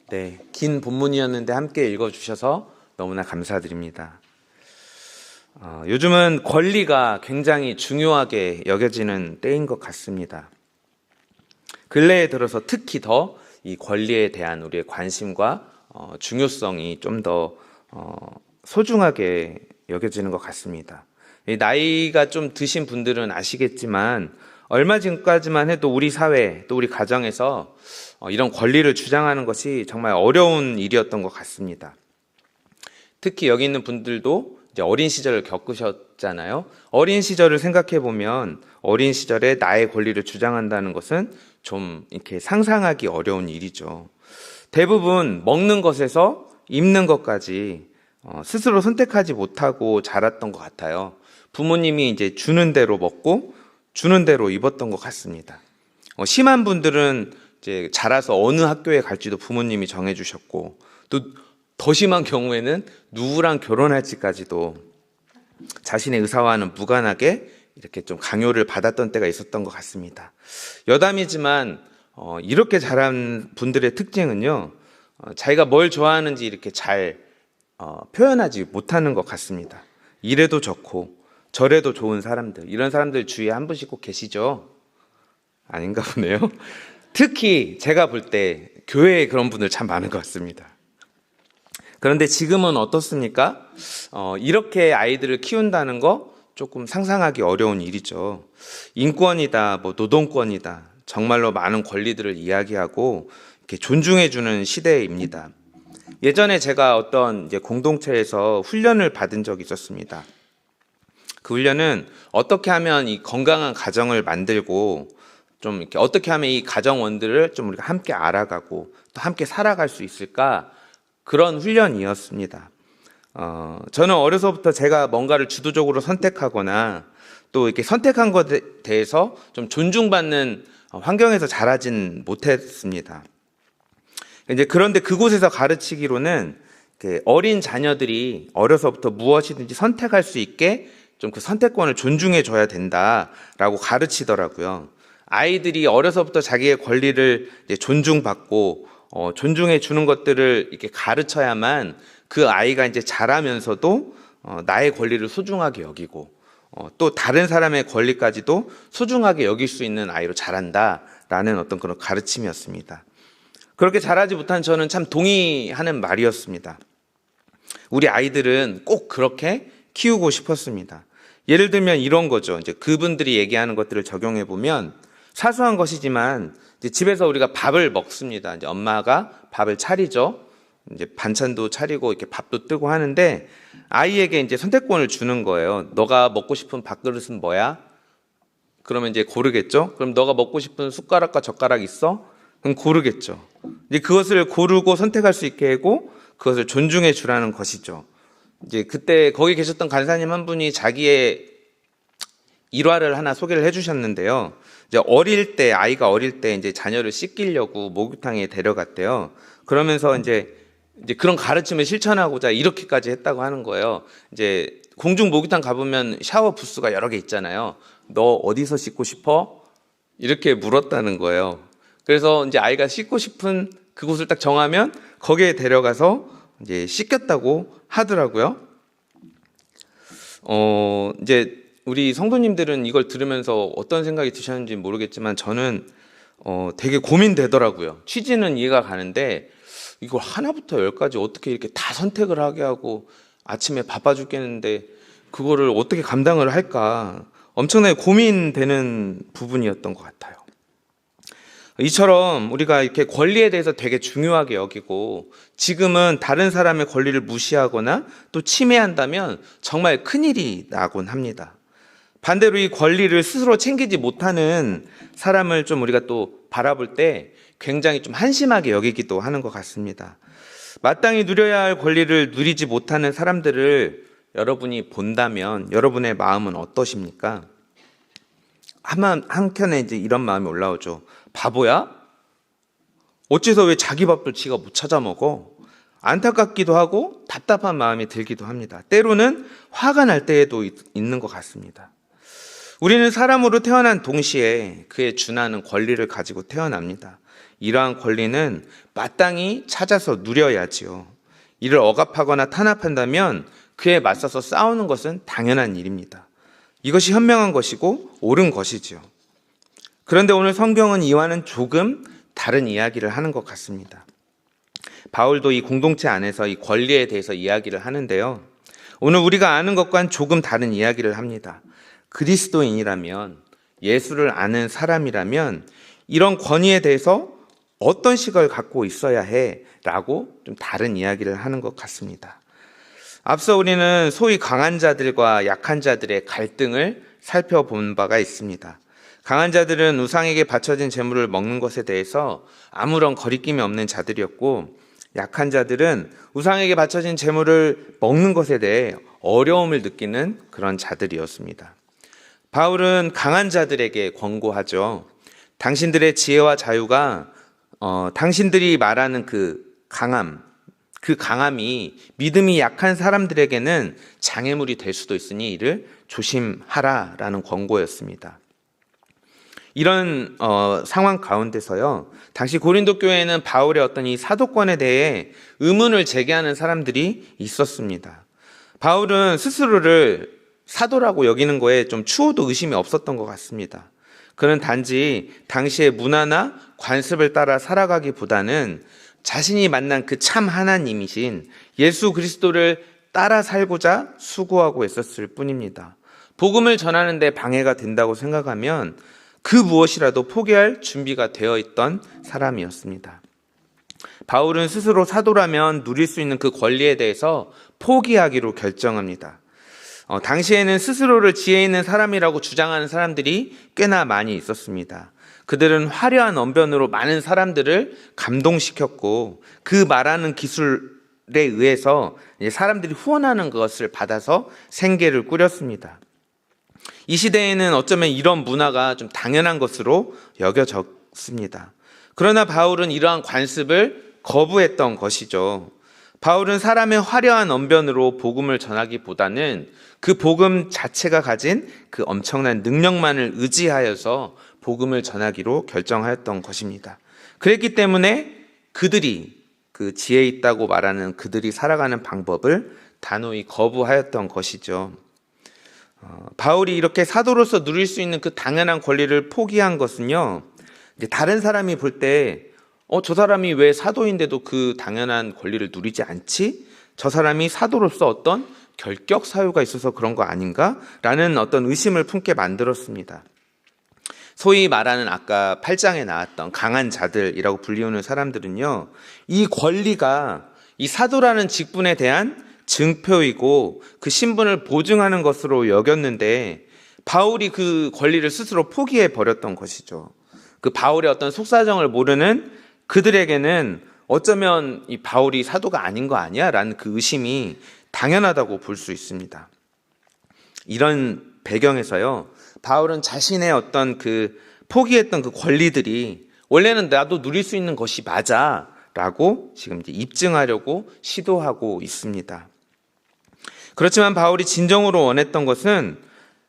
네, 긴 본문이었는데 함께 읽어주셔서 너무나 감사드립니다. 요즘은 권리가 굉장히 중요하게 여겨지는 때인 것 같습니다. 근래에 들어서 특히 더 이 권리에 대한 우리의 관심과 중요성이 좀 더 소중하게 여겨지는 것 같습니다. 나이가 좀 드신 분들은 아시겠지만 얼마 전까지만 해도 우리 사회 또 우리 가정에서 이런 권리를 주장하는 것이 정말 어려운 일이었던 것 같습니다. 특히 여기 있는 분들도 이제 어린 시절을 겪으셨잖아요. 어린 시절을 생각해 보면 어린 시절에 나의 권리를 주장한다는 것은 좀 이렇게 상상하기 어려운 일이죠. 대부분 먹는 것에서 입는 것까지 스스로 선택하지 못하고 자랐던 것 같아요. 부모님이 이제 주는 대로 먹고 주는 대로 입었던 것 같습니다. 심한 분들은 이제 자라서 어느 학교에 갈지도 부모님이 정해주셨고, 또 더 심한 경우에는 누구랑 결혼할지까지도 자신의 의사와는 무관하게 이렇게 좀 강요를 받았던 때가 있었던 것 같습니다. 여담이지만 이렇게 자란 분들의 특징은요, 자기가 뭘 좋아하는지 이렇게 잘 표현하지 못하는 것 같습니다. 이래도 좋고 저래도 좋은 사람들, 이런 사람들 주위에 한 분씩 꼭 계시죠? 아닌가 보네요. 특히 제가 볼 때 교회에 그런 분들 참 많은 것 같습니다. 그런데 지금은 어떻습니까? 이렇게 아이들을 키운다는 거 조금 상상하기 어려운 일이죠. 인권이다, 노동권이다, 정말로 많은 권리들을 이야기하고 이렇게 존중해주는 시대입니다. 예전에 제가 어떤 이제 공동체에서 훈련을 받은 적이 있었습니다. 그 훈련은 어떻게 하면 이 건강한 가정을 만들고 좀 이렇게 어떻게 하면 이 가정원들을 좀 우리가 함께 알아가고 또 함께 살아갈 수 있을까, 그런 훈련이었습니다. 저는 어려서부터 제가 뭔가를 주도적으로 선택하거나 또 이렇게 선택한 것에 대해서 좀 존중받는 환경에서 자라진 못했습니다. 그런데 그곳에서 가르치기로는 어린 자녀들이 어려서부터 무엇이든지 선택할 수 있게 좀 그 선택권을 존중해 줘야 된다라고 가르치더라고요. 아이들이 어려서부터 자기의 권리를 존중받고 존중해 주는 것들을 이렇게 가르쳐야만 그 아이가 이제 자라면서도 나의 권리를 소중하게 여기고 또 다른 사람의 권리까지도 소중하게 여길 수 있는 아이로 자란다라는 어떤 그런 가르침이었습니다. 그렇게 자라지 못한 저는 참 동의하는 말이었습니다. 우리 아이들은 꼭 그렇게 키우고 싶었습니다. 예를 들면 이런 거죠. 이제 그분들이 얘기하는 것들을 적용해 보면 사소한 것이지만 이제 집에서 우리가 밥을 먹습니다. 이제 엄마가 밥을 차리죠. 이제 반찬도 차리고 이렇게 밥도 뜨고 하는데 아이에게 이제 선택권을 주는 거예요. 너가 먹고 싶은 밥그릇은 뭐야? 그러면 이제 고르겠죠. 그럼 너가 먹고 싶은 숟가락과 젓가락 있어? 그럼 고르겠죠. 이제 그것을 고르고 선택할 수 있게 하고 그것을 존중해 주라는 것이죠. 이제 그때 거기 계셨던 간사님 한 분이 자기의 일화를 하나 소개를 해주셨는데요. 이제 아이가 어릴 때 이제 자녀를 씻기려고 목욕탕에 데려갔대요. 그러면서 이제 그런 가르침을 실천하고자 이렇게까지 했다고 하는 거예요. 이제 공중 목욕탕 가보면 샤워 부스가 여러 개 있잖아요. 너 어디서 씻고 싶어? 이렇게 물었다는 거예요. 그래서 이제 아이가 씻고 싶은 그곳을 딱 정하면 거기에 데려가서 이제 씻겼다고 하더라고요. 이제 우리 성도님들은 이걸 들으면서 어떤 생각이 드셨는지 모르겠지만 저는 되게 고민되더라고요. 취지는 이해가 가는데 이걸 하나부터 열까지 어떻게 이렇게 다 선택을 하게 하고 아침에 바빠 죽겠는데 그거를 어떻게 감당을 할까, 엄청나게 고민되는 부분이었던 것 같아요. 이처럼 우리가 이렇게 권리에 대해서 되게 중요하게 여기고 지금은 다른 사람의 권리를 무시하거나 또 침해한다면 정말 큰일이 나곤 합니다. 반대로 이 권리를 스스로 챙기지 못하는 사람을 좀 우리가 또 바라볼 때 굉장히 좀 한심하게 여기기도 하는 것 같습니다. 마땅히 누려야 할 권리를 누리지 못하는 사람들을 여러분이 본다면 여러분의 마음은 어떠십니까? 한켠에 이제 이런 마음이 올라오죠. 바보야? 어째서 왜 자기 밥도 지가 못 찾아 먹어? 안타깝기도 하고 답답한 마음이 들기도 합니다. 때로는 화가 날 때에도 있는 것 같습니다. 우리는 사람으로 태어난 동시에 그에 준하는 권리를 가지고 태어납니다. 이러한 권리는 마땅히 찾아서 누려야지요. 이를 억압하거나 탄압한다면 그에 맞서서 싸우는 것은 당연한 일입니다. 이것이 현명한 것이고 옳은 것이지요. 그런데 오늘 성경은 이와는 조금 다른 이야기를 하는 것 같습니다. 바울도 이 공동체 안에서 이 권리에 대해서 이야기를 하는데요. 오늘 우리가 아는 것과는 조금 다른 이야기를 합니다. 그리스도인이라면, 예수를 아는 사람이라면 이런 권위에 대해서 어떤 시각을 갖고 있어야 해 라고 좀 다른 이야기를 하는 것 같습니다. 앞서 우리는 소위 강한 자들과 약한 자들의 갈등을 살펴본 바가 있습니다. 강한 자들은 우상에게 바쳐진 재물을 먹는 것에 대해서 아무런 거리낌이 없는 자들이었고, 약한 자들은 우상에게 바쳐진 재물을 먹는 것에 대해 어려움을 느끼는 그런 자들이었습니다. 바울은 강한 자들에게 권고하죠. 당신들의 지혜와 자유가 당신들이 말하는 그 강함이 믿음이 약한 사람들에게는 장애물이 될 수도 있으니 이를 조심하라라는 권고였습니다. 이런 상황 가운데서요, 당시 고린도 교회에는 바울의 어떤 이 사도권에 대해 의문을 제기하는 사람들이 있었습니다. 바울은 스스로를 사도라고 여기는 거에 좀 추호도 의심이 없었던 것 같습니다. 그는 단지 당시의 문화나 관습을 따라 살아가기보다는 자신이 만난 그 참 하나님이신 예수 그리스도를 따라 살고자 수고하고 있었을 뿐입니다. 복음을 전하는 데 방해가 된다고 생각하면 그 무엇이라도 포기할 준비가 되어 있던 사람이었습니다. 바울은 스스로 사도라면 누릴 수 있는 그 권리에 대해서 포기하기로 결정합니다. 당시에는 스스로를 지혜 있는 사람이라고 주장하는 사람들이 꽤나 많이 있었습니다. 그들은 화려한 언변으로 많은 사람들을 감동시켰고 그 말하는 기술에 의해서 사람들이 후원하는 것을 받아서 생계를 꾸렸습니다. 이 시대에는 어쩌면 이런 문화가 좀 당연한 것으로 여겨졌습니다. 그러나 바울은 이러한 관습을 거부했던 것이죠. 바울은 사람의 화려한 언변으로 복음을 전하기보다는 그 복음 자체가 가진 그 엄청난 능력만을 의지하여서 복음을 전하기로 결정하였던 것입니다. 그랬기 때문에 그들이 그 지혜 있다고 말하는 그들이 살아가는 방법을 단호히 거부하였던 것이죠. 바울이 이렇게 사도로서 누릴 수 있는 그 당연한 권리를 포기한 것은요, 이제 다른 사람이 볼 때 저 사람이 왜 사도인데도 그 당연한 권리를 누리지 않지? 저 사람이 사도로서 어떤 결격 사유가 있어서 그런 거 아닌가? 라는 어떤 의심을 품게 만들었습니다. 소위 말하는 아까 8장에 나왔던 강한 자들이라고 불리우는 사람들은요, 이 권리가 이 사도라는 직분에 대한 증표이고 그 신분을 보증하는 것으로 여겼는데 바울이 그 권리를 스스로 포기해 버렸던 것이죠. 그 바울의 어떤 속사정을 모르는 그들에게는 어쩌면 이 바울이 사도가 아닌 거 아니야? 라는 그 의심이 당연하다고 볼 수 있습니다. 이런 배경에서요, 바울은 자신의 어떤 그 포기했던 그 권리들이 원래는 나도 누릴 수 있는 것이 맞아 라고 지금 이제 입증하려고 시도하고 있습니다. 그렇지만 바울이 진정으로 원했던 것은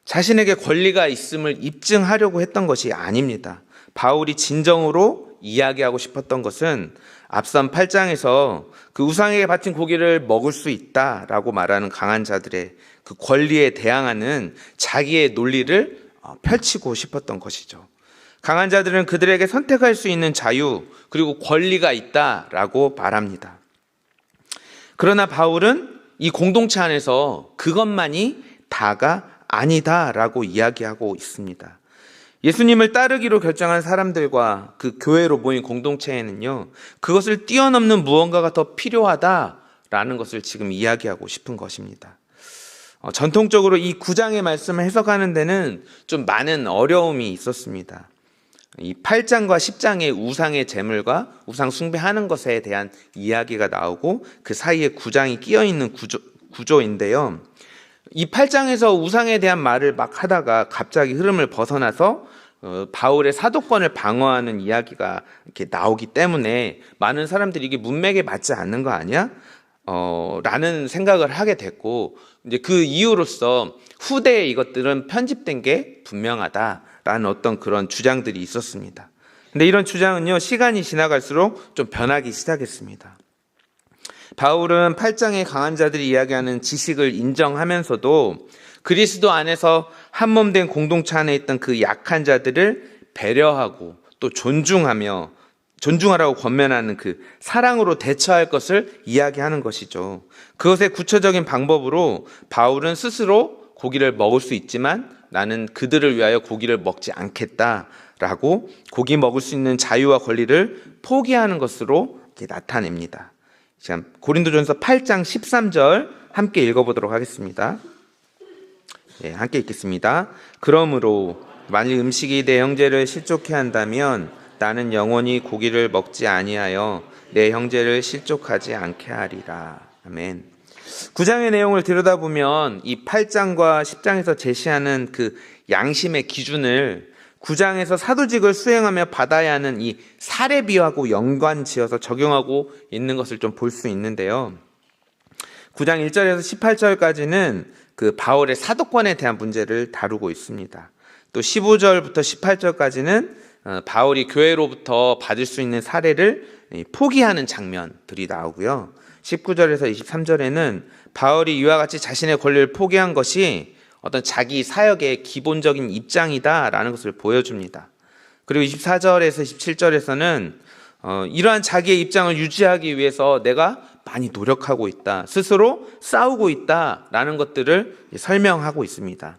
자신에게 권리가 있음을 입증하려고 했던 것이 아닙니다. 바울이 진정으로 이야기하고 싶었던 것은 앞선 8장에서 그 우상에게 바친 고기를 먹을 수 있다라고 말하는 강한 자들의 그 권리에 대항하는 자기의 논리를 펼치고 싶었던 것이죠. 강한 자들은 그들에게 선택할 수 있는 자유 그리고 권리가 있다라고 말합니다. 그러나 바울은 이 공동체 안에서 그것만이 다가 아니다라고 이야기하고 있습니다. 예수님을 따르기로 결정한 사람들과 그 교회로 모인 공동체에는요, 그것을 뛰어넘는 무언가가 더 필요하다라는 것을 지금 이야기하고 싶은 것입니다. 전통적으로 이 9장의 말씀을 해석하는 데는 좀 많은 어려움이 있었습니다. 이 8장과 10장의 우상의 제물과 우상 숭배하는 것에 대한 이야기가 나오고 그 사이에 9장이 끼어있는 구조인데요. 이 8장에서 우상에 대한 말을 막 하다가 갑자기 흐름을 벗어나서 바울의 사도권을 방어하는 이야기가 이렇게 나오기 때문에 많은 사람들이 이게 문맥에 맞지 않는 거 아니야? 라는 생각을 하게 됐고, 이제 그 이유로서 후대에 이것들은 편집된 게 분명하다라는 어떤 그런 주장들이 있었습니다. 근데 이런 주장은요, 시간이 지나갈수록 좀 변하기 시작했습니다. 바울은 8장의 강한 자들이 이야기하는 지식을 인정하면서도 그리스도 안에서 한몸된 공동체 안에 있던 그 약한 자들을 배려하고 또 존중하라고 권면하는 그 사랑으로 대처할 것을 이야기하는 것이죠. 그것의 구체적인 방법으로 바울은 스스로 고기를 먹을 수 있지만 나는 그들을 위하여 고기를 먹지 않겠다라고 고기 먹을 수 있는 자유와 권리를 포기하는 것으로 나타냅니다. 자, 고린도전서 8장 13절 함께 읽어보도록 하겠습니다. 네, 함께 읽겠습니다. 그러므로 만일 음식이 내 형제를 실족해 한다면 나는 영원히 고기를 먹지 아니하여 내 형제를 실족하지 않게 하리라. 아멘. 9장의 내용을 들여다보면 이 8장과 10장에서 제시하는 그 양심의 기준을 9장에서 사도직을 수행하며 받아야 하는 이 사례비하고 연관지어서 적용하고 있는 것을 좀 볼 수 있는데요. 9장 1절에서 18절까지는 그 바울의 사도권에 대한 문제를 다루고 있습니다. 또 15절부터 18절까지는 바울이 교회로부터 받을 수 있는 사례를 포기하는 장면들이 나오고요. 19절에서 23절에는 바울이 이와 같이 자신의 권리를 포기한 것이 어떤 자기 사역의 기본적인 입장이다라는 것을 보여줍니다. 그리고 24절에서 27절에서는 이러한 자기의 입장을 유지하기 위해서 내가 많이 노력하고 있다, 스스로 싸우고 있다라는 것들을 설명하고 있습니다.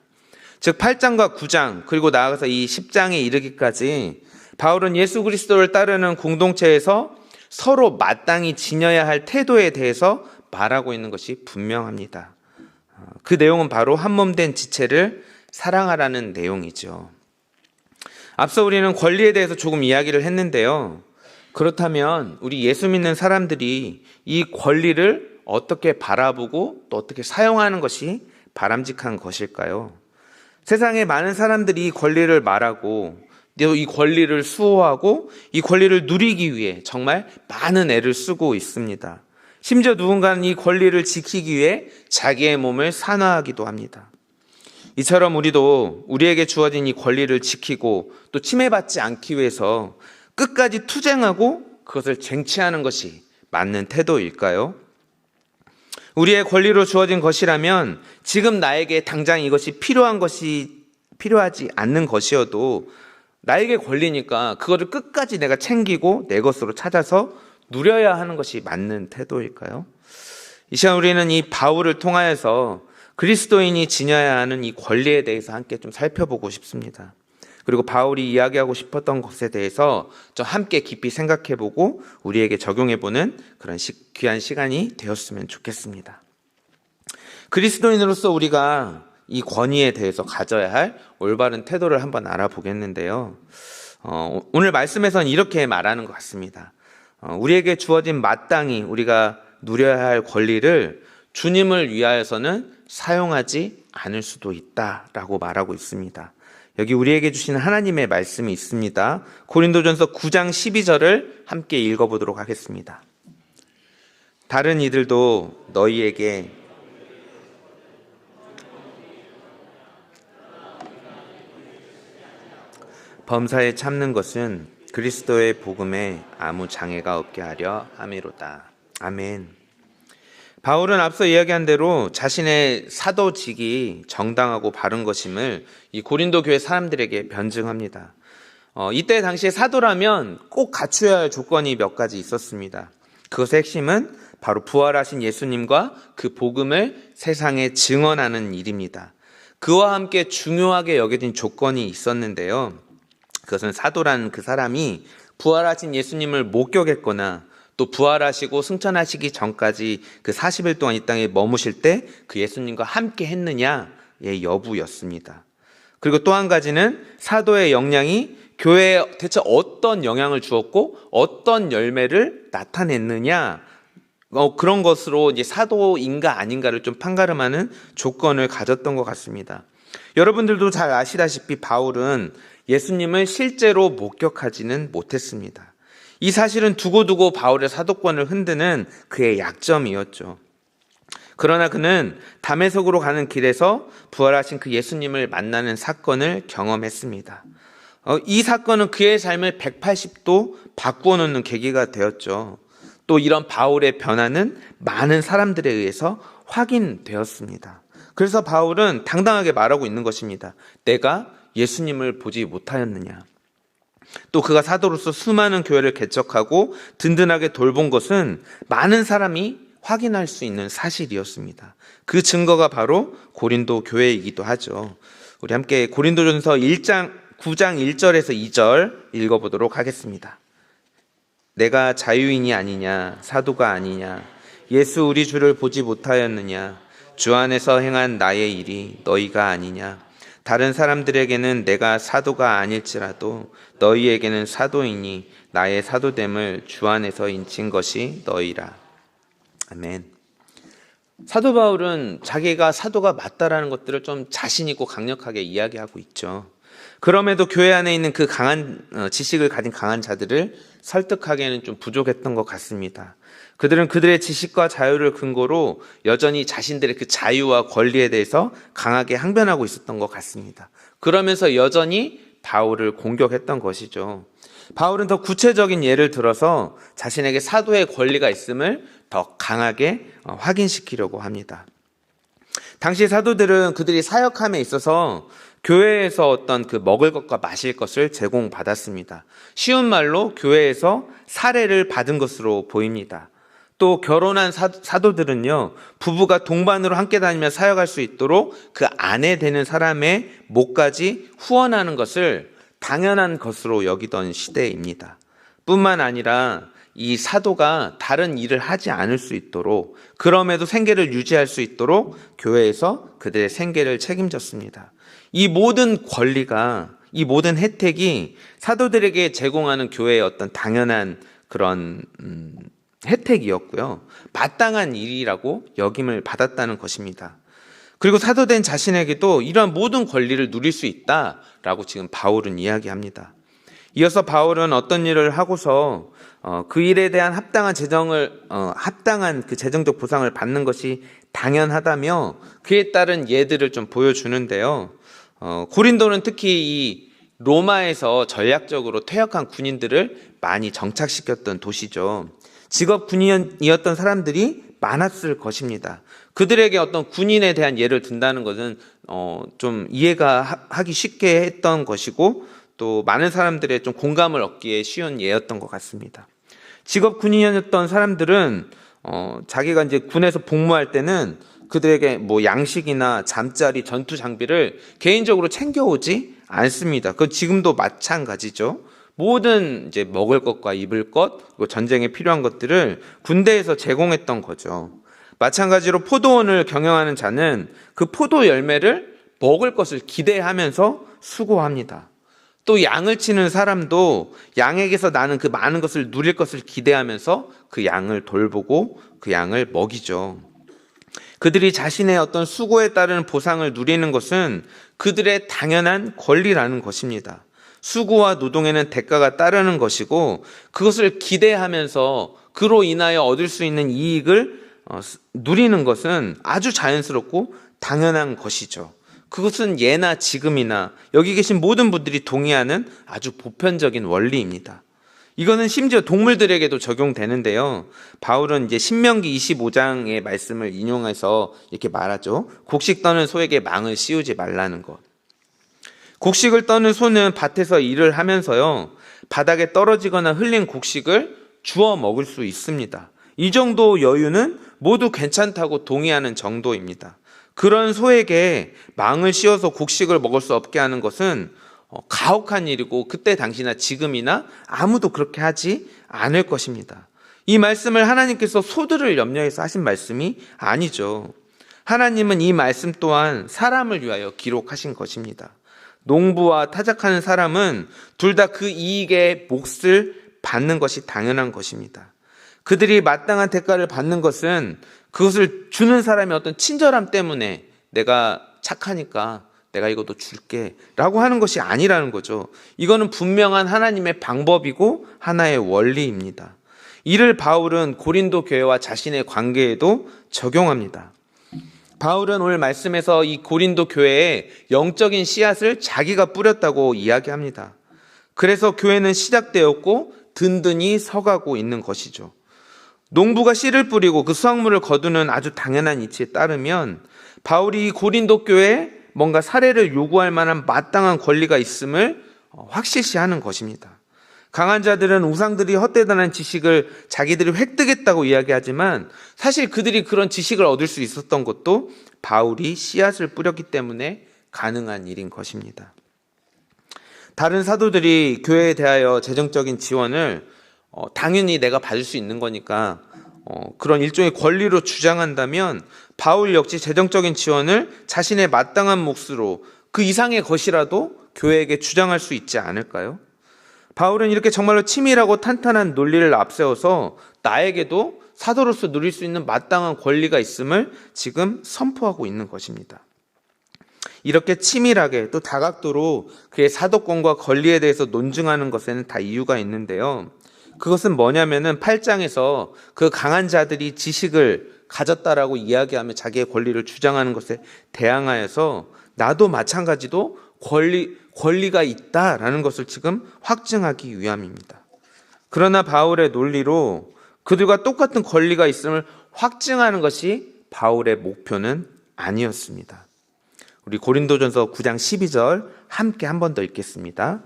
즉 8장과 9장 그리고 나아가서 이 10장에 이르기까지 바울은 예수 그리스도를 따르는 공동체에서 서로 마땅히 지녀야 할 태도에 대해서 말하고 있는 것이 분명합니다. 그 내용은 바로 한몸된 지체를 사랑하라는 내용이죠. 앞서 우리는 권리에 대해서 조금 이야기를 했는데요. 그렇다면 우리 예수 믿는 사람들이 이 권리를 어떻게 바라보고 또 어떻게 사용하는 것이 바람직한 것일까요? 세상에 많은 사람들이 이 권리를 말하고 또 이 권리를 수호하고 이 권리를 누리기 위해 정말 많은 애를 쓰고 있습니다. 심지어 누군가는 이 권리를 지키기 위해 자기의 몸을 산화하기도 합니다. 이처럼 우리도 우리에게 주어진 이 권리를 지키고 또 침해받지 않기 위해서 끝까지 투쟁하고 그것을 쟁취하는 것이 맞는 태도일까요? 우리의 권리로 주어진 것이라면 지금 나에게 당장 이것이 필요하지 않는 것이어도 나에게 권리니까 그거를 끝까지 내가 챙기고 내 것으로 찾아서 누려야 하는 것이 맞는 태도일까요? 이 시간 우리는 이 바울을 통하여서 그리스도인이 지녀야 하는 이 권리에 대해서 함께 좀 살펴보고 싶습니다. 그리고 바울이 이야기하고 싶었던 것에 대해서 좀 함께 깊이 생각해보고 우리에게 적용해보는 그런 귀한 시간이 되었으면 좋겠습니다. 그리스도인으로서 우리가 이 권위에 대해서 가져야 할 올바른 태도를 한번 알아보겠는데요. 오늘 말씀에서는 이렇게 말하는 것 같습니다. 우리에게 주어진 마땅히 우리가 누려야 할 권리를 주님을 위하여서는 사용하지 않을 수도 있다라고 말하고 있습니다. 여기 우리에게 주시는 하나님의 말씀이 있습니다. 고린도전서 9장 12절을 함께 읽어보도록 하겠습니다. 다른 이들도 너희에게 범사에 참는 것은 그리스도의 복음에 아무 장애가 없게 하려 함이로다. 아멘. 바울은 앞서 이야기한 대로 자신의 사도직이 정당하고 바른 것임을 이 고린도 교회 사람들에게 변증합니다. 이때 당시에 사도라면 꼭 갖추어야 할 조건이 몇 가지 있었습니다. 그것의 핵심은 바로 부활하신 예수님과 그 복음을 세상에 증언하는 일입니다. 그와 함께 중요하게 여겨진 조건이 있었는데요. 그것은 사도라는 그 사람이 부활하신 예수님을 목격했거나 또 부활하시고 승천하시기 전까지 그 40일 동안 이 땅에 머무실 때 그 예수님과 함께 했느냐의 여부였습니다. 그리고 또 한 가지는 사도의 역량이 교회에 대체 어떤 영향을 주었고 어떤 열매를 나타냈느냐, 그런 것으로 이제 사도인가 아닌가를 좀 판가름하는 조건을 가졌던 것 같습니다. 여러분들도 잘 아시다시피 바울은 예수님을 실제로 목격하지는 못했습니다. 이 사실은 두고두고 바울의 사도권을 흔드는 그의 약점이었죠. 그러나 그는 다메섹으로 가는 길에서 부활하신 그 예수님을 만나는 사건을 경험했습니다. 이 사건은 그의 삶을 180도 바꾸어 놓는 계기가 되었죠. 또 이런 바울의 변화는 많은 사람들에 의해서 확인되었습니다. 그래서 바울은 당당하게 말하고 있는 것입니다. 내가 예수님을 보지 못하였느냐. 또 그가 사도로서 수많은 교회를 개척하고 든든하게 돌본 것은 많은 사람이 확인할 수 있는 사실이었습니다. 그 증거가 바로 고린도 교회이기도 하죠. 우리 함께 고린도전서 9장 1절에서 2절 읽어보도록 하겠습니다. 내가 자유인이 아니냐, 사도가 아니냐, 예수 우리 주를 보지 못하였느냐, 주 안에서 행한 나의 일이 너희가 아니냐, 다른 사람들에게는 내가 사도가 아닐지라도 너희에게는 사도이니 나의 사도됨을 주 안에서 인친 것이 너희라. 아멘. 사도 바울은 자기가 사도가 맞다라는 것들을 좀 자신 있고 강력하게 이야기하고 있죠. 그럼에도 교회 안에 있는 그 강한 지식을 가진 강한 자들을 설득하기에는 좀 부족했던 것 같습니다. 그들은 그들의 지식과 자유를 근거로 여전히 자신들의 그 자유와 권리에 대해서 강하게 항변하고 있었던 것 같습니다. 그러면서 여전히 바울을 공격했던 것이죠. 바울은 더 구체적인 예를 들어서 자신에게 사도의 권리가 있음을 더 강하게 확인시키려고 합니다. 당시 사도들은 그들이 사역함에 있어서 교회에서 어떤 그 먹을 것과 마실 것을 제공받았습니다. 쉬운 말로 교회에서 사례를 받은 것으로 보입니다. 또 결혼한 사도들은요, 부부가 동반으로 함께 다니며 사역할 수 있도록 그 아내 되는 사람의 목까지 후원하는 것을 당연한 것으로 여기던 시대입니다. 뿐만 아니라 이 사도가 다른 일을 하지 않을 수 있도록, 그럼에도 생계를 유지할 수 있도록 교회에서 그들의 생계를 책임졌습니다. 이 모든 권리가, 이 모든 혜택이 사도들에게 제공하는 교회의 어떤 당연한 그런 혜택이었고요. 마땅한 일이라고 여김을 받았다는 것입니다. 그리고 사도된 자신에게도 이러한 모든 권리를 누릴 수 있다라고 지금 바울은 이야기합니다. 이어서 바울은 어떤 일을 하고서 그 일에 대한 합당한 그 재정적 보상을 받는 것이 당연하다며 그에 따른 예들을 좀 보여주는데요. 고린도는 특히 이 로마에서 전략적으로 퇴역한 군인들을 많이 정착시켰던 도시죠. 직업 군인이었던 사람들이 많았을 것입니다. 그들에게 어떤 군인에 대한 예를 든다는 것은 좀 이해가 하기 쉽게 했던 것이고, 또 많은 사람들의 좀 공감을 얻기에 쉬운 예였던 것 같습니다. 직업 군인이었던 사람들은 자기가 이제 군에서 복무할 때는 그들에게 뭐 양식이나 잠자리, 전투 장비를 개인적으로 챙겨오지 않습니다. 그 지금도 마찬가지죠. 모든 이제 먹을 것과 입을 것, 그리고 전쟁에 필요한 것들을 군대에서 제공했던 거죠. 마찬가지로 포도원을 경영하는 자는 그 포도 열매를 먹을 것을 기대하면서 수고합니다. 또 양을 치는 사람도 양에게서 나는 그 많은 것을 누릴 것을 기대하면서 그 양을 돌보고 그 양을 먹이죠. 그들이 자신의 어떤 수고에 따른 보상을 누리는 것은 그들의 당연한 권리라는 것입니다. 수고와 노동에는 대가가 따르는 것이고, 그것을 기대하면서 그로 인하여 얻을 수 있는 이익을 누리는 것은 아주 자연스럽고 당연한 것이죠. 그것은 예나 지금이나 여기 계신 모든 분들이 동의하는 아주 보편적인 원리입니다. 이거는 심지어 동물들에게도 적용되는데요. 바울은 이제 신명기 25장의 말씀을 인용해서 이렇게 말하죠. 곡식 떠는 소에게 망을 씌우지 말라는 것. 곡식을 떠는 소는 밭에서 일을 하면서요, 바닥에 떨어지거나 흘린 곡식을 주워 먹을 수 있습니다. 이 정도 여유는 모두 괜찮다고 동의하는 정도입니다. 그런 소에게 망을 씌워서 곡식을 먹을 수 없게 하는 것은 가혹한 일이고, 그때 당시나 지금이나 아무도 그렇게 하지 않을 것입니다. 이 말씀을 하나님께서 소들을 염려해서 하신 말씀이 아니죠. 하나님은 이 말씀 또한 사람을 위하여 기록하신 것입니다. 농부와 타작하는 사람은 둘 다 그 이익의 몫을 받는 것이 당연한 것입니다. 그들이 마땅한 대가를 받는 것은 그것을 주는 사람의 어떤 친절함 때문에 내가 착하니까 내가 이것도 줄게 라고 하는 것이 아니라는 거죠. 이거는 분명한 하나님의 방법이고 하나의 원리입니다. 이를 바울은 고린도 교회와 자신의 관계에도 적용합니다. 바울은 오늘 말씀에서 이 고린도 교회에 영적인 씨앗을 자기가 뿌렸다고 이야기합니다. 그래서 교회는 시작되었고 든든히 서가고 있는 것이죠. 농부가 씨를 뿌리고 그 수확물을 거두는 아주 당연한 이치에 따르면 바울이 고린도 교회에 뭔가 사례를 요구할 만한 마땅한 권리가 있음을 확실시하는 것입니다. 강한 자들은 우상들이 헛되다는 지식을 자기들이 획득했다고 이야기하지만 사실 그들이 그런 지식을 얻을 수 있었던 것도 바울이 씨앗을 뿌렸기 때문에 가능한 일인 것입니다. 다른 사도들이 교회에 대하여 재정적인 지원을 당연히 내가 받을 수 있는 거니까 그런 일종의 권리로 주장한다면 바울 역시 재정적인 지원을 자신의 마땅한 몫으로 그 이상의 것이라도 교회에게 주장할 수 있지 않을까요? 바울은 이렇게 정말로 치밀하고 탄탄한 논리를 앞세워서 나에게도 사도로서 누릴 수 있는 마땅한 권리가 있음을 지금 선포하고 있는 것입니다. 이렇게 치밀하게 또 다각도로 그의 사도권과 권리에 대해서 논증하는 것에는 다 이유가 있는데요. 그것은 뭐냐면은 8장에서 그 강한 자들이 지식을 가졌다라고 이야기하며 자기의 권리를 주장하는 것에 대항하여서 나도 마찬가지도 권리가 있다라는 것을 지금 확증하기 위함입니다. 그러나 바울의 논리로 그들과 똑같은 권리가 있음을 확증하는 것이 바울의 목표는 아니었습니다. 우리 고린도전서 9장 12절 함께 한 번 더 읽겠습니다.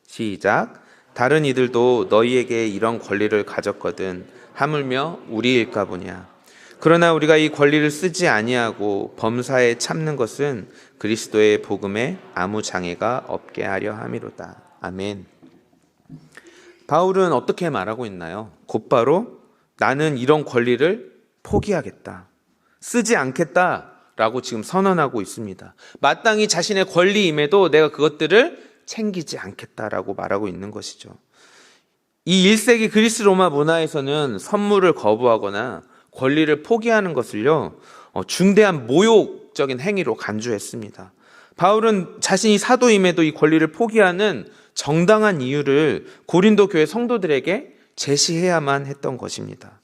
시작. 다른 이들도 너희에게 이런 권리를 가졌거든 하물며 우리일까 보냐. 그러나 우리가 이 권리를 쓰지 아니하고 범사에 참는 것은 그리스도의 복음에 아무 장애가 없게 하려 함이로다. 아멘. 바울은 어떻게 말하고 있나요? 곧바로 나는 이런 권리를 포기하겠다, 쓰지 않겠다라고 지금 선언하고 있습니다. 마땅히 자신의 권리임에도 내가 그것들을 챙기지 않겠다라고 말하고 있는 것이죠. 이 1세기 그리스 로마 문화에서는 선물을 거부하거나 권리를 포기하는 것을요, 중대한 모욕적인 행위로 간주했습니다. 바울은 자신이 사도임에도 이 권리를 포기하는 정당한 이유를 고린도 교회 성도들에게 제시해야만 했던 것입니다.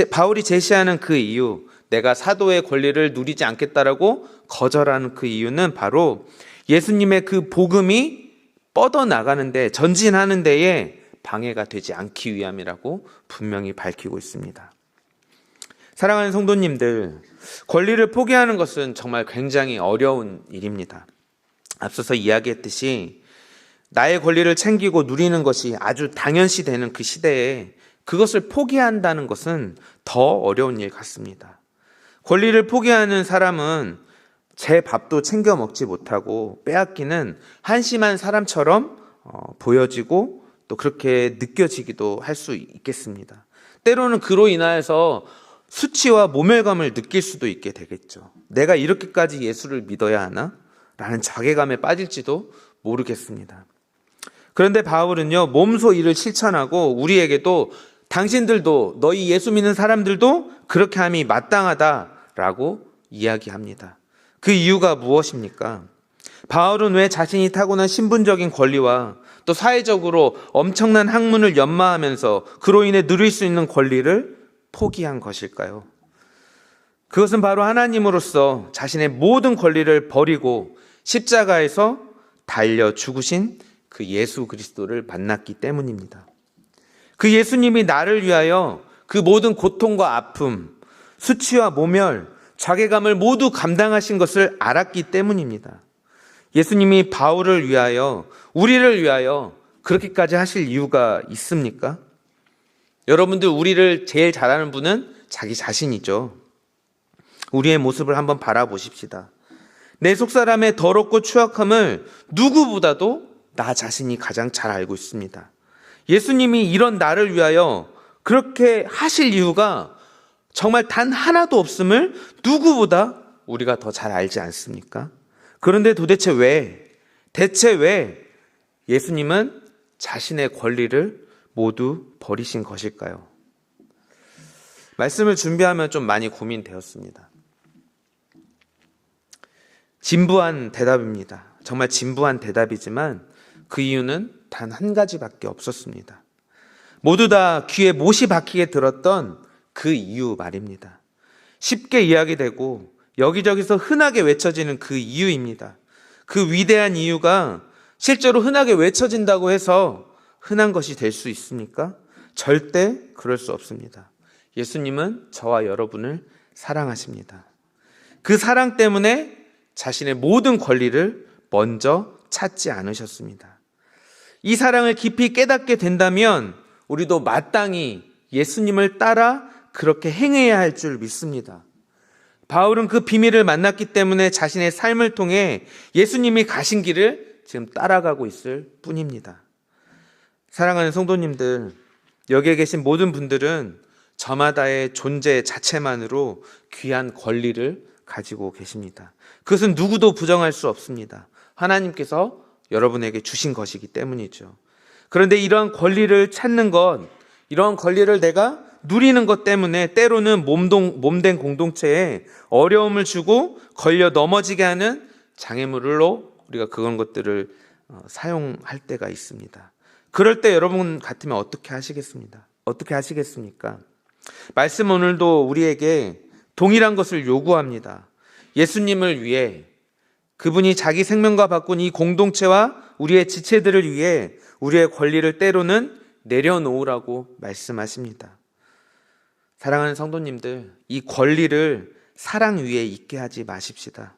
바울이 제시하는 그 이유, 내가 사도의 권리를 누리지 않겠다라고 거절하는 그 이유는 바로 예수님의 그 복음이 뻗어나가는데, 전진하는 데에 방해가 되지 않기 위함이라고 분명히 밝히고 있습니다. 사랑하는 성도님들, 권리를 포기하는 것은 정말 굉장히 어려운 일입니다. 앞서서 이야기했듯이 나의 권리를 챙기고 누리는 것이 아주 당연시 되는 그 시대에 그것을 포기한다는 것은 더 어려운 일 같습니다. 권리를 포기하는 사람은 제 밥도 챙겨 먹지 못하고 빼앗기는 한심한 사람처럼 보여지고 또 그렇게 느껴지기도 할 수 있겠습니다. 때로는 그로 인하여서 수치와 모멸감을 느낄 수도 있게 되겠죠. 내가 이렇게까지 예수를 믿어야 하나? 라는 자괴감에 빠질지도 모르겠습니다. 그런데 바울은요, 몸소 이를 실천하고 우리에게도 당신들도, 너희 예수 믿는 사람들도 그렇게 함이 마땅하다라고 이야기합니다. 그 이유가 무엇입니까? 바울은 왜 자신이 타고난 신분적인 권리와 또 사회적으로 엄청난 학문을 연마하면서 그로 인해 누릴 수 있는 권리를 포기한 것일까요? 그것은 바로 하나님으로서 자신의 모든 권리를 버리고 십자가에서 달려 죽으신 그 예수 그리스도를 만났기 때문입니다. 그 예수님이 나를 위하여 그 모든 고통과 아픔, 수치와 모멸, 자괴감을 모두 감당하신 것을 알았기 때문입니다. 예수님이 바울을 위하여, 우리를 위하여 그렇게까지 하실 이유가 있습니까? 여러분들, 우리를 제일 잘하는 분은 자기 자신이죠. 우리의 모습을 한번 바라보십시다. 내 속사람의 더럽고 추악함을 누구보다도 나 자신이 가장 잘 알고 있습니다. 예수님이 이런 나를 위하여 그렇게 하실 이유가 정말 단 하나도 없음을 누구보다 우리가 더 잘 알지 않습니까? 그런데 도대체 대체 왜 예수님은 자신의 권리를 모두 버리신 것일까요? 말씀을 준비하면 좀 많이 고민되었습니다. 진부한 대답입니다. 정말 진부한 대답이지만 그 이유는 단 한 가지밖에 없었습니다. 모두 다 귀에 못이 박히게 들었던 그 이유 말입니다. 쉽게 이야기되고 여기저기서 흔하게 외쳐지는 그 이유입니다. 그 위대한 이유가 실제로 흔하게 외쳐진다고 해서 흔한 것이 될 수 있습니까? 절대 그럴 수 없습니다. 예수님은 저와 여러분을 사랑하십니다. 그 사랑 때문에 자신의 모든 권리를 먼저 찾지 않으셨습니다. 이 사랑을 깊이 깨닫게 된다면 우리도 마땅히 예수님을 따라 그렇게 행해야 할 줄 믿습니다. 바울은 그 비밀을 만났기 때문에 자신의 삶을 통해 예수님이 가신 길을 지금 따라가고 있을 뿐입니다. 사랑하는 성도님들, 여기에 계신 모든 분들은 저마다의 존재 자체만으로 귀한 권리를 가지고 계십니다. 그것은 누구도 부정할 수 없습니다. 하나님께서 여러분에게 주신 것이기 때문이죠. 그런데 이러한 권리를 찾는 것, 이러한 권리를 내가 누리는 것 때문에 때로는 몸된 공동체에 어려움을 주고 걸려 넘어지게 하는 장애물로 우리가 그런 것들을 사용할 때가 있습니다. 그럴 때 여러분 같으면 어떻게 하시겠습니까? 어떻게 하시겠습니까? 말씀 오늘도 우리에게 동일한 것을 요구합니다. 예수님을 위해, 그분이 자기 생명과 바꾼 이 공동체와 우리의 지체들을 위해 우리의 권리를 때로는 내려놓으라고 말씀하십니다. 사랑하는 성도님들, 이 권리를 사랑 위에 있게 하지 마십시다.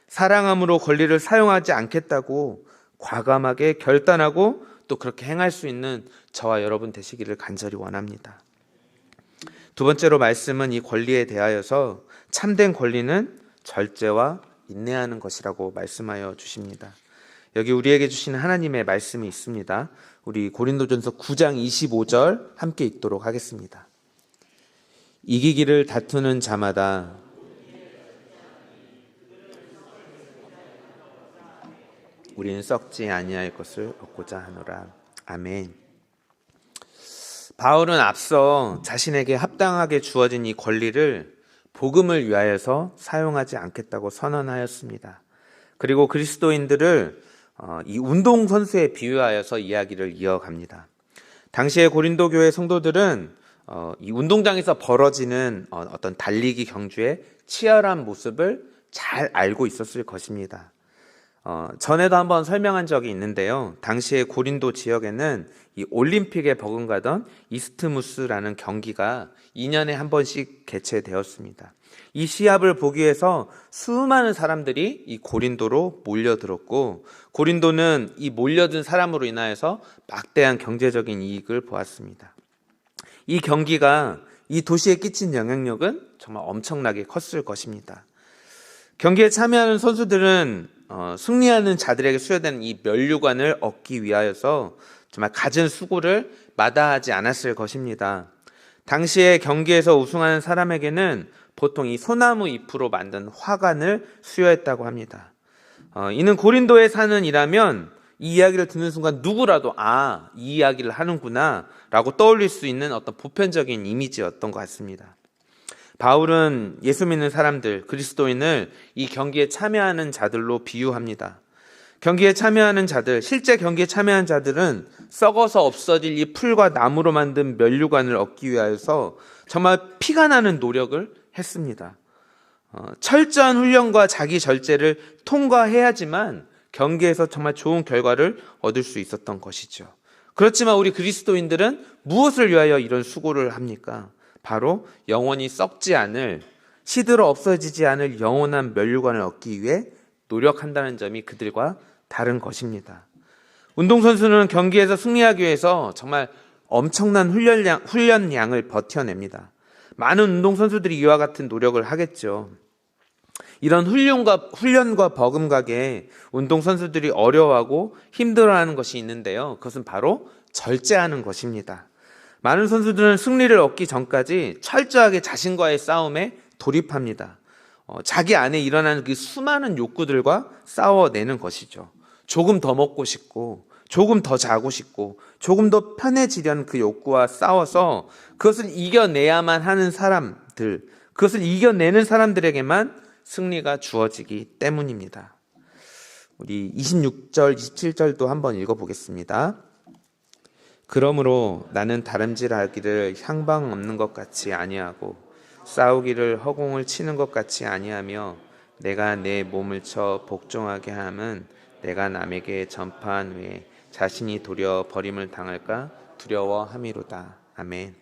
사랑함으로 권리를 사용하지 않겠다고 과감하게 결단하고 또 그렇게 행할 수 있는 저와 여러분 되시기를 간절히 원합니다. 두 번째로 말씀은 이 권리에 대하여서 참된 권리는 절제와 인내하는 것이라고 말씀하여 주십니다. 여기 우리에게 주시는 하나님의 말씀이 있습니다. 우리 고린도전서 9장 25절 함께 읽도록 하겠습니다. 이기기를 다투는 자마다 우리는 썩지 아니할 것을 얻고자 하노라. 아멘. 바울은 앞서 자신에게 합당하게 주어진 이 권리를 복음을 위하여서 사용하지 않겠다고 선언하였습니다. 그리고 그리스도인들을 이 운동선수에 비유하여서 이야기를 이어갑니다. 당시의 고린도 교회 성도들은 이 운동장에서 벌어지는 어떤 달리기 경주의 치열한 모습을 잘 알고 있었을 것입니다. 전에도 한번 설명한 적이 있는데요. 당시에 고린도 지역에는 이 올림픽에 버금가던 이스트무스라는 경기가 2년에 한 번씩 개최되었습니다. 이 시합을 보기 위해서 수많은 사람들이 이 고린도로 몰려들었고, 고린도는 이 몰려든 사람으로 인하여서 막대한 경제적인 이익을 보았습니다. 이 경기가 이 도시에 끼친 영향력은 정말 엄청나게 컸을 것입니다. 경기에 참여하는 선수들은 승리하는 자들에게 수여되는 이 면류관을 얻기 위하여서 정말 갖은 수고를 마다하지 않았을 것입니다. 당시에 경기에서 우승하는 사람에게는 보통 이 소나무 잎으로 만든 화관을 수여했다고 합니다. 이는 고린도에 사는 이라면 이 이야기를 듣는 순간 누구라도 이 이야기를 하는구나 라고 떠올릴 수 있는 어떤 보편적인 이미지였던 것 같습니다. 바울은 예수 믿는 사람들, 그리스도인을 이 경기에 참여하는 자들로 비유합니다. 경기에 참여하는 자들, 실제 경기에 참여한 자들은 썩어서 없어질 이 풀과 나무로 만든 면류관을 얻기 위하여서 정말 피가 나는 노력을 했습니다. 철저한 훈련과 자기 절제를 통과해야지만 경기에서 정말 좋은 결과를 얻을 수 있었던 것이죠. 그렇지만 우리 그리스도인들은 무엇을 위하여 이런 수고를 합니까? 바로 영원히 썩지 않을, 시들어 없어지지 않을 영원한 면류관을 얻기 위해 노력한다는 점이 그들과 다른 것입니다. 운동선수는 경기에서 승리하기 위해서 정말 엄청난 훈련량을 버텨냅니다. 많은 운동선수들이 이와 같은 노력을 하겠죠. 이런 훈련과 버금가게 운동선수들이 어려워하고 힘들어하는 것이 있는데요. 그것은 바로 절제하는 것입니다. 많은 선수들은 승리를 얻기 전까지 철저하게 자신과의 싸움에 돌입합니다. 자기 안에 일어나는 그 수많은 욕구들과 싸워내는 것이죠. 조금 더 먹고 싶고, 조금 더 자고 싶고, 조금 더 편해지려는 그 욕구와 싸워서 그것을 이겨내야만 하는 사람들, 그것을 이겨내는 사람들에게만 승리가 주어지기 때문입니다. 우리 26절, 27절도 한번 읽어보겠습니다. 그러므로 나는 다름질하기를 향방 없는 것 같이 아니하고 싸우기를 허공을 치는 것 같이 아니하며 내가 내 몸을 쳐 복종하게 함은 내가 남에게 전파한 후에 자신이 도리어 버림을 당할까 두려워함이로다. 아멘.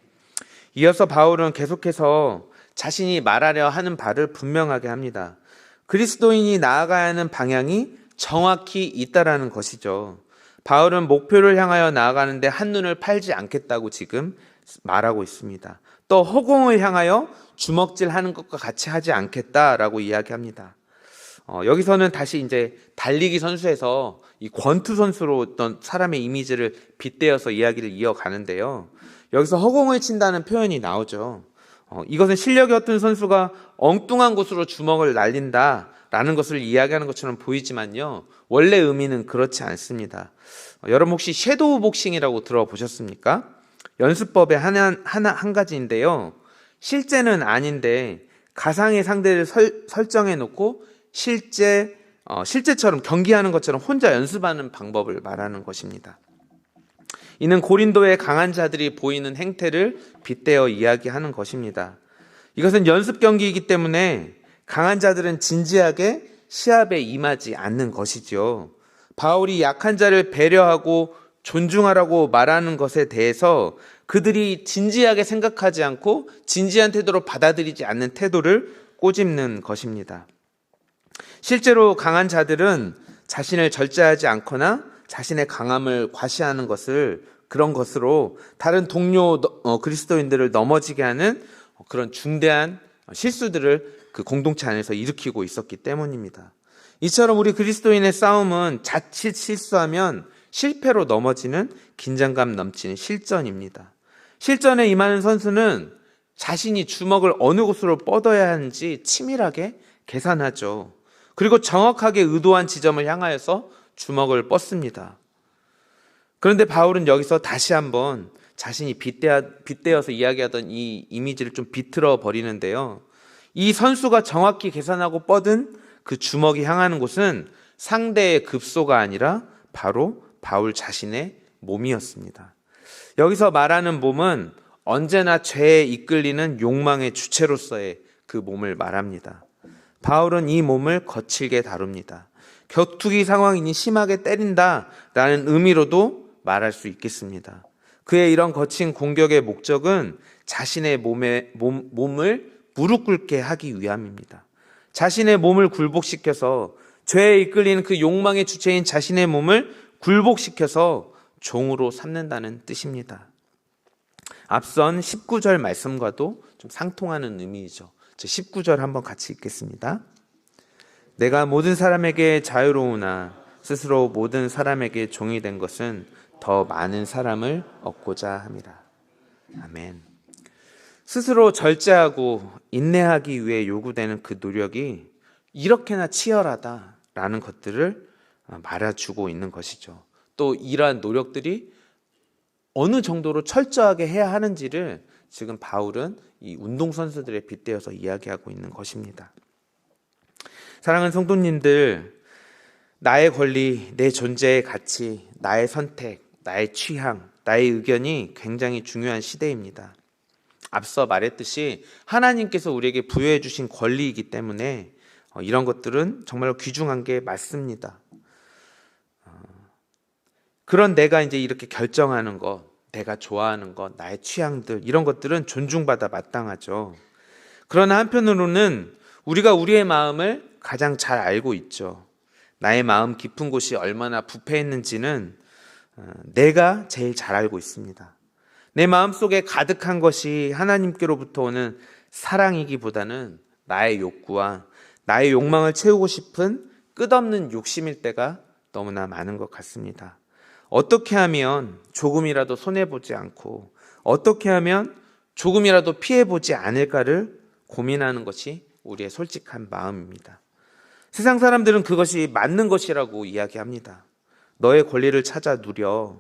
이어서 바울은 계속해서 자신이 말하려 하는 바를 분명하게 합니다. 그리스도인이 나아가야 하는 방향이 정확히 있다라는 것이죠. 바울은 목표를 향하여 나아가는데 한눈을 팔지 않겠다고 지금 말하고 있습니다. 또 허공을 향하여 주먹질하는 것과 같이 하지 않겠다라고 이야기합니다. 여기서는 다시 이제 달리기 선수에서 이 권투 선수로 어떤 사람의 이미지를 빗대어서 이야기를 이어가는데요. 여기서 허공을 친다는 표현이 나오죠. 이것은 실력이 어떤 선수가 엉뚱한 곳으로 주먹을 날린다라는 것을 이야기하는 것처럼 보이지만요. 원래 의미는 그렇지 않습니다. 여러분 혹시 섀도우 복싱이라고 들어보셨습니까? 연습법의 한 가지인데요. 실제는 아닌데 가상의 상대를 설정해 놓고 실제처럼 경기하는 것처럼 혼자 연습하는 방법을 말하는 것입니다. 이는 고린도의 강한 자들이 보이는 행태를 빗대어 이야기하는 것입니다. 이것은 연습 경기이기 때문에 강한 자들은 진지하게 시합에 임하지 않는 것이죠. 바울이 약한 자를 배려하고 존중하라고 말하는 것에 대해서 그들이 진지하게 생각하지 않고 진지한 태도로 받아들이지 않는 태도를 꼬집는 것입니다. 실제로 강한 자들은 자신을 절제하지 않거나 자신의 강함을 과시하는 그런 것으로 다른 동료 그리스도인들을 넘어지게 하는 그런 중대한 실수들을 그 공동체 안에서 일으키고 있었기 때문입니다. 이처럼 우리 그리스도인의 싸움은 자칫 실수하면 실패로 넘어지는 긴장감 넘치는 실전입니다. 실전에 임하는 선수는 자신이 주먹을 어느 곳으로 뻗어야 하는지 치밀하게 계산하죠. 그리고 정확하게 의도한 지점을 향하여서 주먹을 뻗습니다. 그런데 바울은 여기서 다시 한번 자신이 빗대어서 이야기하던 이 이미지를 좀 비틀어 버리는데요. 이 선수가 정확히 계산하고 뻗은 그 주먹이 향하는 곳은 상대의 급소가 아니라 바로 바울 자신의 몸이었습니다. 여기서 말하는 몸은 언제나 죄에 이끌리는 욕망의 주체로서의 그 몸을 말합니다. 바울은 이 몸을 거칠게 다룹니다. 격투기 상황이니 심하게 때린다라는 의미로도 말할 수 있겠습니다. 그의 이런 거친 공격의 목적은 자신의 몸을 무릎 꿇게 하기 위함입니다. 자신의 몸을 굴복시켜서 죄에 이끌리는 그 욕망의 주체인 자신의 몸을 굴복시켜서 종으로 삼는다는 뜻입니다. 앞선 19절 말씀과도 좀 상통하는 의미이죠. 19절 한번 같이 읽겠습니다. 내가 모든 사람에게 자유로우나 스스로 모든 사람에게 종이 된 것은 더 많은 사람을 얻고자 함이라. 아멘. 스스로 절제하고 인내하기 위해 요구되는 그 노력이 이렇게나 치열하다라는 것들을 말해주고 있는 것이죠. 또 이러한 노력들이 어느 정도로 철저하게 해야 하는지를 지금 바울은 이 운동선수들에 빗대어서 이야기하고 있는 것입니다. 사랑하는 성도님들, 나의 권리, 내 존재의 가치, 나의 선택, 나의 취향, 나의 의견이 굉장히 중요한 시대입니다. 앞서 말했듯이 하나님께서 우리에게 부여해 주신 권리이기 때문에 이런 것들은 정말로 귀중한 게 맞습니다. 그런 내가 이제 이렇게 결정하는 것, 내가 좋아하는 것, 나의 취향들, 이런 것들은 존중받아 마땅하죠. 그러나 한편으로는 우리가 우리의 마음을 가장 잘 알고 있죠. 나의 마음 깊은 곳이 얼마나 부패했는지는 내가 제일 잘 알고 있습니다. 내 마음속에 가득한 것이 하나님께로부터 오는 사랑이기보다는 나의 욕구와 나의 욕망을 채우고 싶은 끝없는 욕심일 때가 너무나 많은 것 같습니다. 어떻게 하면 조금이라도 손해보지 않고 어떻게 하면 조금이라도 피해보지 않을까를 고민하는 것이 우리의 솔직한 마음입니다. 세상 사람들은 그것이 맞는 것이라고 이야기합니다. 너의 권리를 찾아 누려.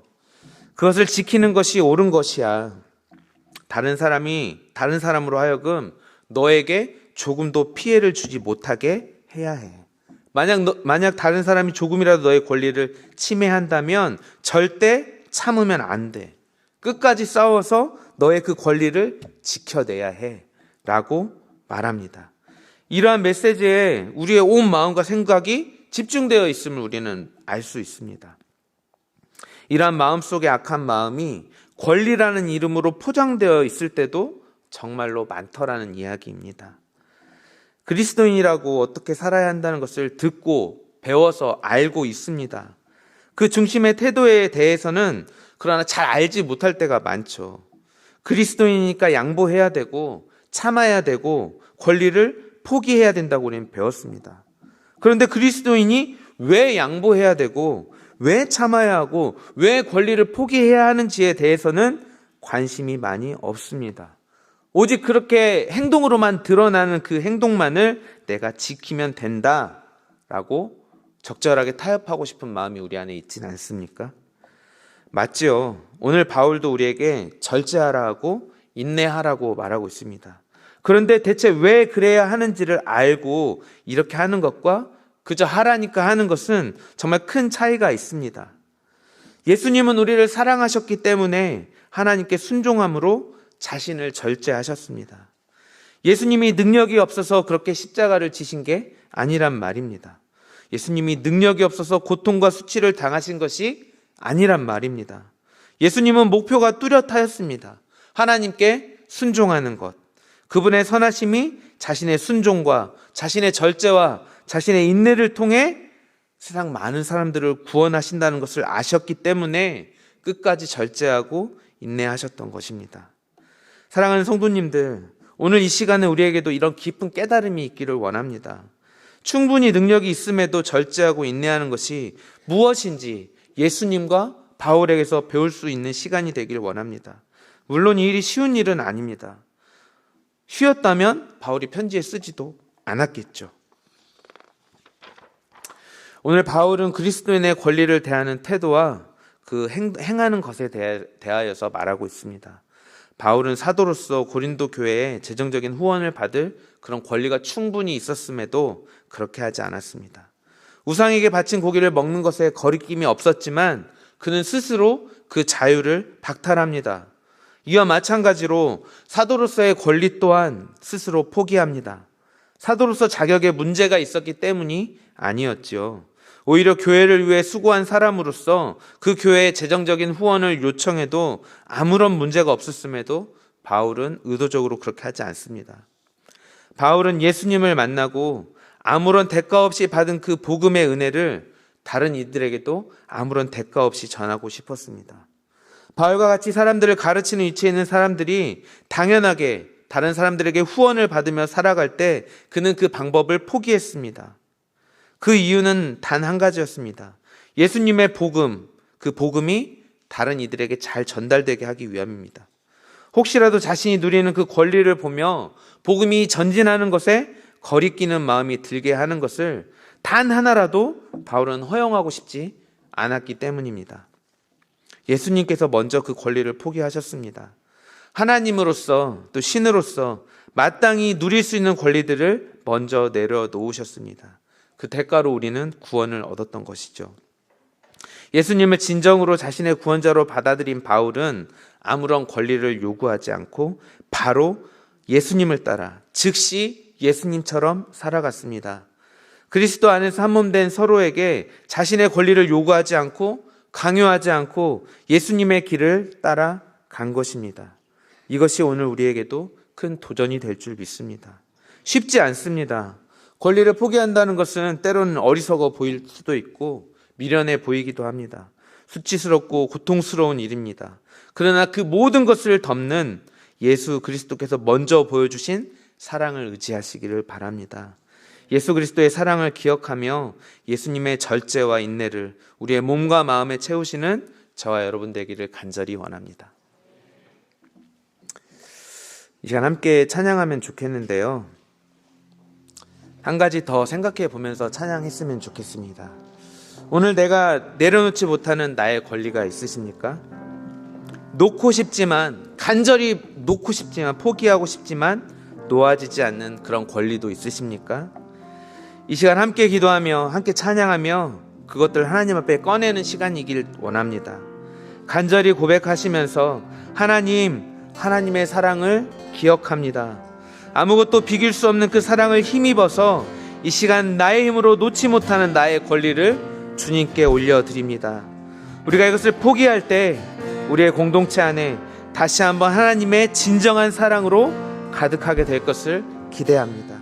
그것을 지키는 것이 옳은 것이야. 다른 사람으로 하여금 너에게 조금도 피해를 주지 못하게 해야 해. 만약 다른 사람이 조금이라도 너의 권리를 침해한다면 절대 참으면 안 돼. 끝까지 싸워서 너의 그 권리를 지켜내야 해. 라고 말합니다. 이러한 메시지에 우리의 온 마음과 생각이 집중되어 있음을 우리는 알 수 있습니다. 이러한 마음속의 악한 마음이 권리라는 이름으로 포장되어 있을 때도 정말로 많더라는 이야기입니다. 그리스도인이라고 어떻게 살아야 한다는 것을 듣고 배워서 알고 있습니다. 그 중심의 태도에 대해서는 그러나 잘 알지 못할 때가 많죠. 그리스도인이니까 양보해야 되고 참아야 되고 권리를 포기해야 된다고 우리는 배웠습니다. 그런데 그리스도인이 왜 양보해야 되고 왜 참아야 하고 왜 권리를 포기해야 하는지에 대해서는 관심이 많이 없습니다. 오직 그렇게 행동으로만 드러나는 그 행동만을 내가 지키면 된다라고 적절하게 타협하고 싶은 마음이 우리 안에 있지는 않습니까? 맞지요. 오늘 바울도 우리에게 절제하라 하고 인내하라고 말하고 있습니다. 그런데 대체 왜 그래야 하는지를 알고 이렇게 하는 것과 그저 하라니까 하는 것은 정말 큰 차이가 있습니다. 예수님은 우리를 사랑하셨기 때문에 하나님께 순종함으로 자신을 절제하셨습니다. 예수님이 능력이 없어서 그렇게 십자가를 지신 게 아니란 말입니다. 예수님이 능력이 없어서 고통과 수치를 당하신 것이 아니란 말입니다. 예수님은 목표가 뚜렷하였습니다. 하나님께 순종하는 것. 그분의 선하심이 자신의 순종과 자신의 절제와 자신의 인내를 통해 세상 많은 사람들을 구원하신다는 것을 아셨기 때문에 끝까지 절제하고 인내하셨던 것입니다. 사랑하는 성도님들, 오늘 이 시간에 우리에게도 이런 깊은 깨달음이 있기를 원합니다. 충분히 능력이 있음에도 절제하고 인내하는 것이 무엇인지 예수님과 바울에게서 배울 수 있는 시간이 되길 원합니다. 물론 이 일이 쉬운 일은 아닙니다. 쉬었다면 바울이 편지에 쓰지도 않았겠죠. 오늘 바울은 그리스도인의 권리를 대하는 태도와 그 행하는 것에 대하여서 말하고 있습니다. 바울은 사도로서 고린도 교회에 재정적인 후원을 받을 그런 권리가 충분히 있었음에도 그렇게 하지 않았습니다. 우상에게 바친 고기를 먹는 것에 거리낌이 없었지만 그는 스스로 그 자유를 박탈합니다. 이와 마찬가지로 사도로서의 권리 또한 스스로 포기합니다. 사도로서 자격에 문제가 있었기 때문이 아니었지요. 오히려 교회를 위해 수고한 사람으로서 그 교회의 재정적인 후원을 요청해도 아무런 문제가 없었음에도 바울은 의도적으로 그렇게 하지 않습니다. 바울은 예수님을 만나고 아무런 대가 없이 받은 그 복음의 은혜를 다른 이들에게도 아무런 대가 없이 전하고 싶었습니다. 바울과 같이 사람들을 가르치는 위치에 있는 사람들이 당연하게 다른 사람들에게 후원을 받으며 살아갈 때 그는 그 방법을 포기했습니다. 그 이유는 단 한 가지였습니다. 예수님의 복음, 그 복음이 다른 이들에게 잘 전달되게 하기 위함입니다. 혹시라도 자신이 누리는 그 권리를 보며 복음이 전진하는 것에 거리끼는 마음이 들게 하는 것을 단 하나라도 바울은 허용하고 싶지 않았기 때문입니다. 예수님께서 먼저 그 권리를 포기하셨습니다. 하나님으로서 또 신으로서 마땅히 누릴 수 있는 권리들을 먼저 내려놓으셨습니다. 그 대가로 우리는 구원을 얻었던 것이죠. 예수님을 진정으로 자신의 구원자로 받아들인 바울은 아무런 권리를 요구하지 않고 바로 예수님을 따라 즉시 예수님처럼 살아갔습니다. 그리스도 안에서 한 몸 된 서로에게 자신의 권리를 요구하지 않고 강요하지 않고 예수님의 길을 따라 간 것입니다. 이것이 오늘 우리에게도 큰 도전이 될 줄 믿습니다. 쉽지 않습니다. 권리를 포기한다는 것은 때로는 어리석어 보일 수도 있고 미련해 보이기도 합니다. 수치스럽고 고통스러운 일입니다. 그러나 그 모든 것을 덮는 예수 그리스도께서 먼저 보여주신 사랑을 의지하시기를 바랍니다. 예수 그리스도의 사랑을 기억하며 예수님의 절제와 인내를 우리의 몸과 마음에 채우시는 저와 여러분 되기를 간절히 원합니다. 이 시간 함께 찬양하면 좋겠는데요. 한 가지 더 생각해 보면서 찬양했으면 좋겠습니다. 오늘 내가 내려놓지 못하는 나의 권리가 있으십니까? 놓고 싶지만 간절히 놓고 싶지만 포기하고 싶지만 놓아지지 않는 그런 권리도 있으십니까? 이 시간 함께 기도하며 함께 찬양하며 그것들 하나님 앞에 꺼내는 시간이길 원합니다. 간절히 고백하시면서 하나님의 사랑을 기억합니다. 아무것도 비길 수 없는 그 사랑을 힘입어서 이 시간 나의 힘으로 놓지 못하는 나의 권리를 주님께 올려드립니다. 우리가 이것을 포기할 때 우리의 공동체 안에 다시 한번 하나님의 진정한 사랑으로 가득하게 될 것을 기대합니다.